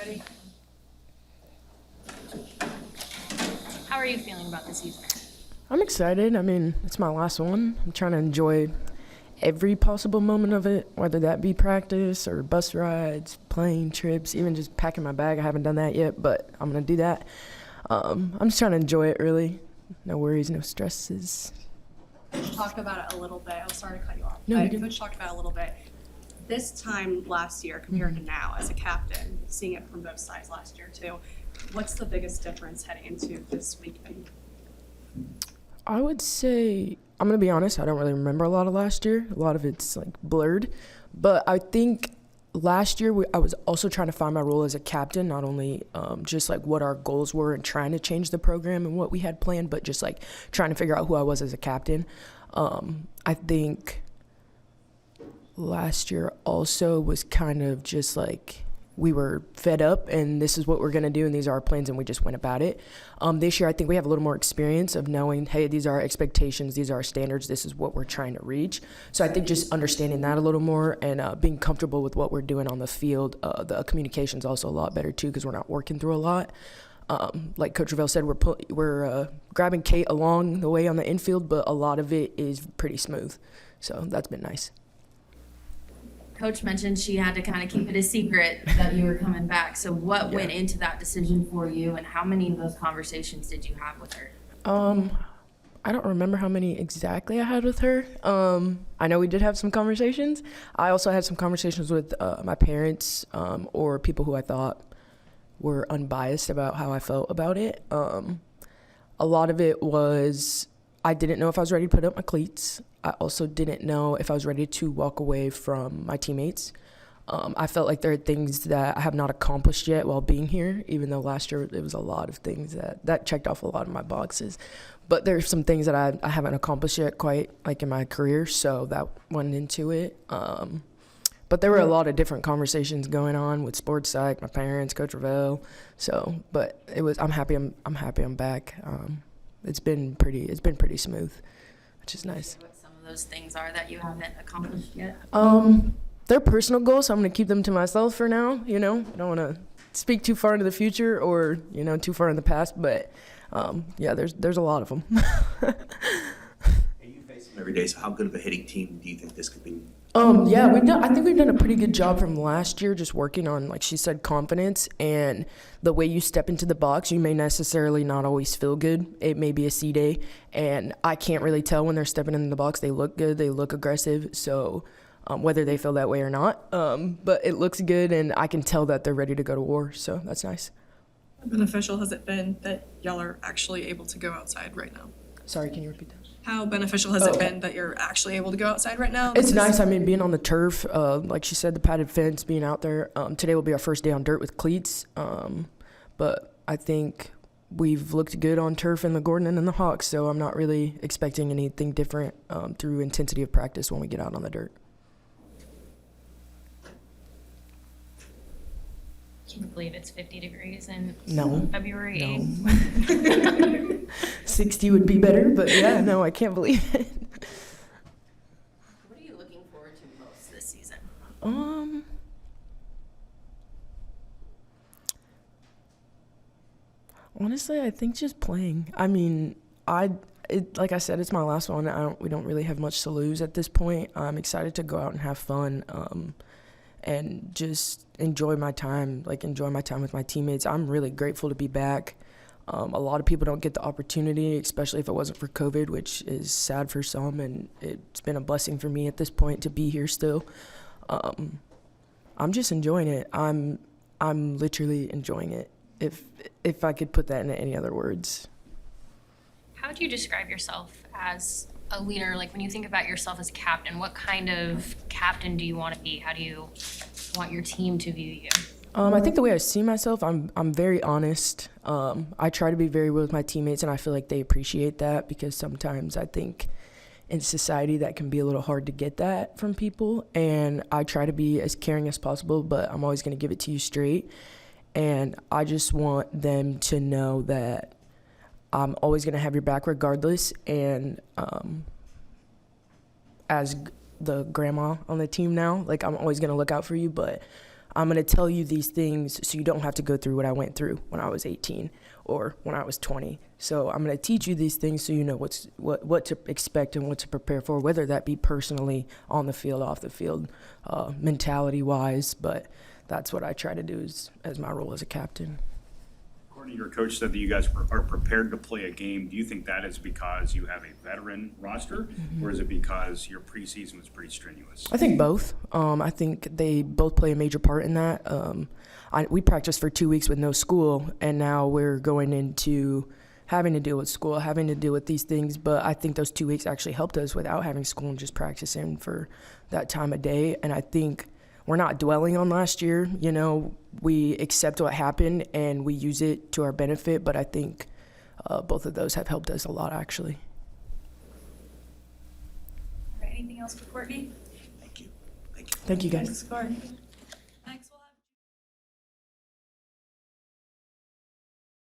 already? How are you feeling about the season? I'm excited. I mean, it's my last one. I'm trying to enjoy every possible moment of it, whether that be practice or bus rides, plane trips, even just packing my bag. I haven't done that yet, but I'm going to do that. I'm just trying to enjoy it, really. No worries, no stresses. Talk about it a little bit. I'm sorry to cut you off. No, Coach talked about it a little bit. This time last year compared to now as a captain, seeing it from both sides last year too, what's the biggest difference heading into this weekend? I would say, I'm going to be honest, I don't really remember a lot of last year. A lot of it's like blurred. But I think last year I was also trying to find my role as a captain, not only just like what our goals were and trying to change the program and what we had planned, but just like trying to figure out who I was as a captain. I think last year also was kind of just like we were fed up and this is what we're going to do and these are our plans and we just went about it. This year I think we have a little more experience of knowing, hey, these are our expectations, these are our standards, this is what we're trying to reach. So I think just understanding that a little more and being comfortable with what we're doing on the field. The communication's also a lot better too because we're not working through a lot. Like Coach Ravel said, we're grabbing Kate along the way on the infield, but a lot of it is pretty smooth. So that's been nice. Coach mentioned she had to kind of keep it a secret that you were coming back. So what went into that decision for you, and how many of those conversations did you have with her? I don't remember how many exactly I had with her. I know we did have some conversations. I also had some conversations with my parents or people who I thought were unbiased about how I felt about it. A lot of it was I didn't know if I was ready to put up my cleats. I also didn't know if I was ready to walk away from my teammates. I felt like there are things that I have not accomplished yet while being here, even though last year there was a lot of things that checked off a lot of my boxes. But there are some things that I haven't accomplished yet quite like in my career, so that went into it. But there were a lot of different conversations going on with sports psych, my parents, Coach Ravel. So, but I'm happy I'm back. It's been pretty smooth, which is nice. What some of those things are that you haven't accomplished yet? They're personal goals, so I'm going to keep them to myself for now, I don't want to speak too far into the future or, too far in the past, but there's a lot of them. And you face them every day, so how good of a hitting team do you think this could be? I think we've done a pretty good job from last year just working on, like she said, confidence and the way you step into the box. You may necessarily not always feel good. It may be a C day, and I can't really tell when they're stepping into the box. They look good, they look aggressive, so whether they feel that way or not. But it looks good, and I can tell that they're ready to go to war, so that's nice. How beneficial has it been that y'all are actually able to go outside right now? Sorry, can you repeat that? How beneficial has it been that you're actually able to go outside right now? It's nice. I mean, being on the turf, like she said, the padded fence, being out there. Today will be our first day on dirt with cleats. But I think we've looked good on turf in the Gordon and in the Hawks, so I'm not really expecting anything different through intensity of practice when we get out on the dirt. Can you believe it's 50 degrees in No. February 8th? 60 would be better, but I can't believe it. What are you looking forward to most this season? Honestly, I think just playing. I mean, like I said, it's my last one. We don't really have much to lose at this point. I'm excited to go out and have fun. And just enjoy my time with my teammates. I'm really grateful to be back. A lot of people don't get the opportunity, especially if it wasn't for COVID, which is sad for some, and it's been a blessing for me at this point to be here still. I'm just enjoying it. I'm literally enjoying it, if I could put that into any other words. How do you describe yourself as a leader? Like, when you think about yourself as a captain, what kind of captain do you want to be? How do you want your team to view you? I think the way I see myself, I'm very honest. I try to be very real with my teammates, and I feel like they appreciate that because sometimes I think in society that can be a little hard to get that from people. And I try to be as caring as possible, but I'm always going to give it to you straight. And I just want them to know that I'm always going to have your back regardless. And as the grandma on the team now, like, I'm always going to look out for you, but I'm going to tell you these things so you don't have to go through what I went through when I was 18 or when I was 20. So I'm going to teach you these things so you know what to expect and what to prepare for, whether that be personally, on the field, off the field, mentality-wise. But that's what I try to do as my role as a captain. Courtney, your coach said that you guys are prepared to play a game. Do you think that is because you have a veteran roster, or is it because your preseason was pretty strenuous? I think both. I think they both play a major part in that. We practiced for 2 weeks with no school, and now we're going into having to deal with school, having to deal with these things. But I think those 2 weeks actually helped us without having school and just practicing for that time of day. And I think we're not dwelling on last year. You know, we accept what happened and we use it to our benefit. But I think both of those have helped us a lot, actually. All right, anything else for Courtney? Thank you. Thank you, guys. Thanks, Courtney.